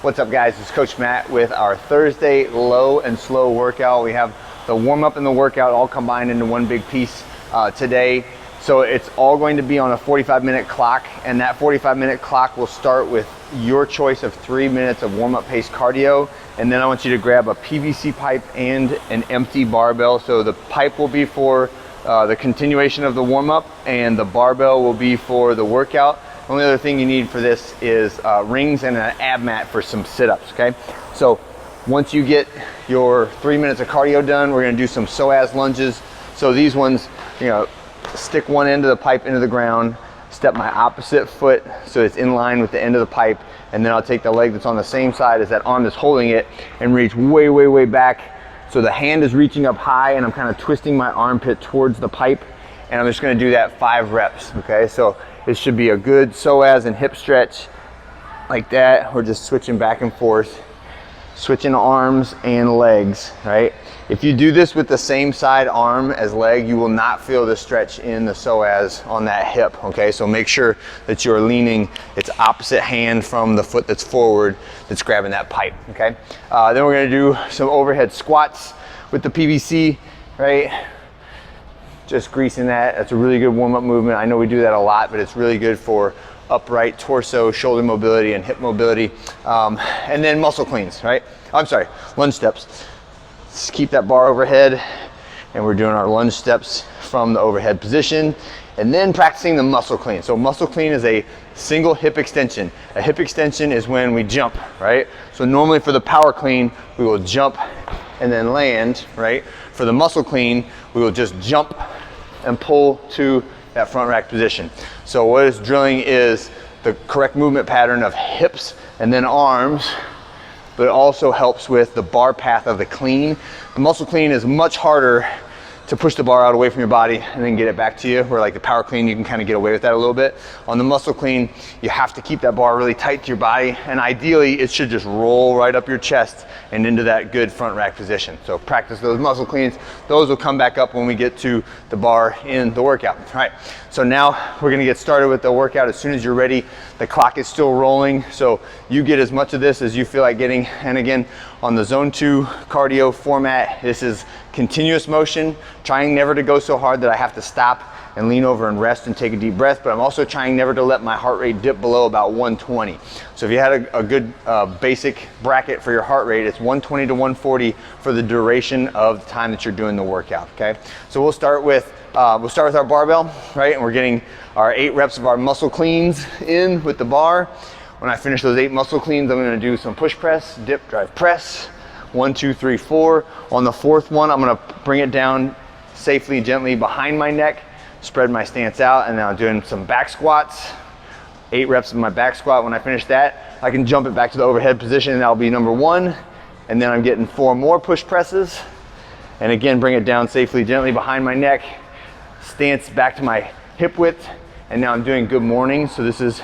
What's up, guys? It's Coach Matt with our Thursday low and slow workout. We have the warm-up and the workout all combined into one big piece today. So it's all going to be on a 45-minute clock, and that 45-minute clock will start with your choice of 3 minutes of warm-up pace cardio. And then I want you to grab a PVC pipe and an empty barbell. So the pipe will be for the continuation of the warm-up, and the barbell will be for the workout. The only other thing you need for this is rings and an ab mat for some sit-ups, okay? So once you get your 3 minutes of cardio done, we're gonna do some psoas lunges. So these ones, stick one end of the pipe into the ground, step my opposite foot so it's in line with the end of the pipe, and then I'll take the leg that's on the same side as that arm that's holding it and reach way, way, way back. So the hand is reaching up high and I'm kind of twisting my armpit towards the pipe, and I'm just gonna do that 5 reps, okay? So it should be a good psoas and hip stretch like that. We're just switching back and forth, switching arms and legs, right? If you do this with the same side arm as leg, you will not feel the stretch in the psoas on that hip, okay? So make sure that you're leaning its opposite hand from the foot that's forward that's grabbing that pipe, okay? Then we're gonna do some overhead squats with the PVC, right? Just greasing that. That's a really good warm-up movement. I know we do that a lot, but it's really good for upright torso, shoulder mobility, and hip mobility. And then muscle cleans, right? I'm sorry, lunge steps. Just keep that bar overhead, and we're doing our lunge steps from the overhead position, and then practicing the muscle clean. So muscle clean is a single hip extension. A hip extension is when we jump, right? So normally for the power clean, we will jump and then land, right? For the muscle clean, we will just jump and pull to that front rack position. So what it's drilling is the correct movement pattern of hips and then arms, but it also helps with the bar path of the clean. The muscle clean is much harder to push the bar out away from your body and then get it back to you, where like the power clean, you can kind of get away with that a little bit. On the muscle clean, you have to keep that bar really tight to your body, and ideally it should just roll right up your chest and into that good front rack position. So practice those muscle cleans. Those will come back up when we get to the bar in the workout. All right, so now we're gonna get started with the workout as soon as you're ready. The clock is still rolling, so you get as much of this as you feel like getting. And again, on the Zone 2 cardio format, this is continuous motion, trying never to go so hard that I have to stop and lean over and rest and take a deep breath, but I'm also trying never to let my heart rate dip below about 120. So if you had a good basic bracket for your heart rate, it's 120 to 140 for the duration of the time that you're doing the workout, okay? So we'll start with our barbell, right? And we're getting our 8 reps of our muscle cleans in with the bar. When I finish those 8 muscle cleans, I'm gonna do some push press, dip, drive, press. 1, 2, 3, 4. On the 4th one, I'm gonna bring it down safely, gently behind my neck, spread my stance out, and now I'm doing some back squats. 8 reps of my back squat. When I finish that, I can jump it back to the overhead position, and that'll be number 1. And then I'm getting 4 more push presses. And again, bring it down safely, gently behind my neck, stance back to my hip width, and now I'm doing good morning. So this is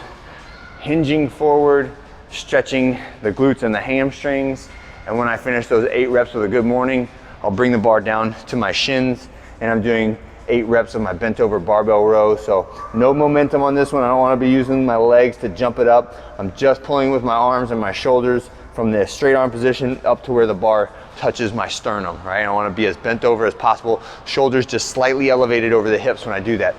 hinging forward, stretching the glutes and the hamstrings. And when I finish those 8 reps with a good morning, I'll bring the bar down to my shins, and I'm doing 8 reps of my bent over barbell row. So no momentum on this one. I don't want to be using my legs to jump it up. I'm just pulling with my arms and my shoulders from the straight arm position up to where the bar touches my sternum, right? I want to be as bent over as possible. Shoulders just slightly elevated over the hips when I do that.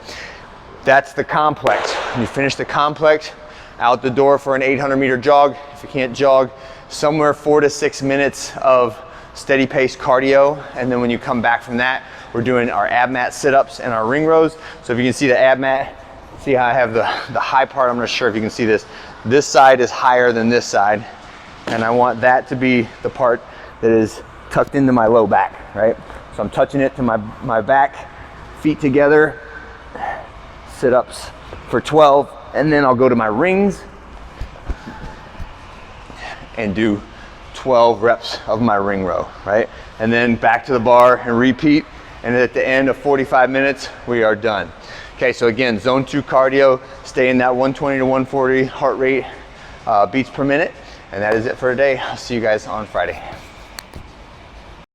That's the complex. When you finish the complex, out the door for an 800-meter jog. If you can't jog, somewhere 4 to 6 minutes of steady pace cardio. And then when you come back from that, we're doing our ab mat sit-ups and our ring rows. So if you can see the ab mat, see how I have the high part. I'm not sure if you can see this. This side is higher than this side. And I want that to be the part that is tucked into my low back, right? So I'm touching it to my back, feet together, sit-ups for 12. And then I'll go to my rings and do 12 reps of my ring row, right? And then back to the bar and repeat. And at the end of 45 minutes, we are done. Okay, so again, Zone 2 cardio, stay in that 120 to 140 heart rate beats per minute. And that is it for today. I'll see you guys on Friday.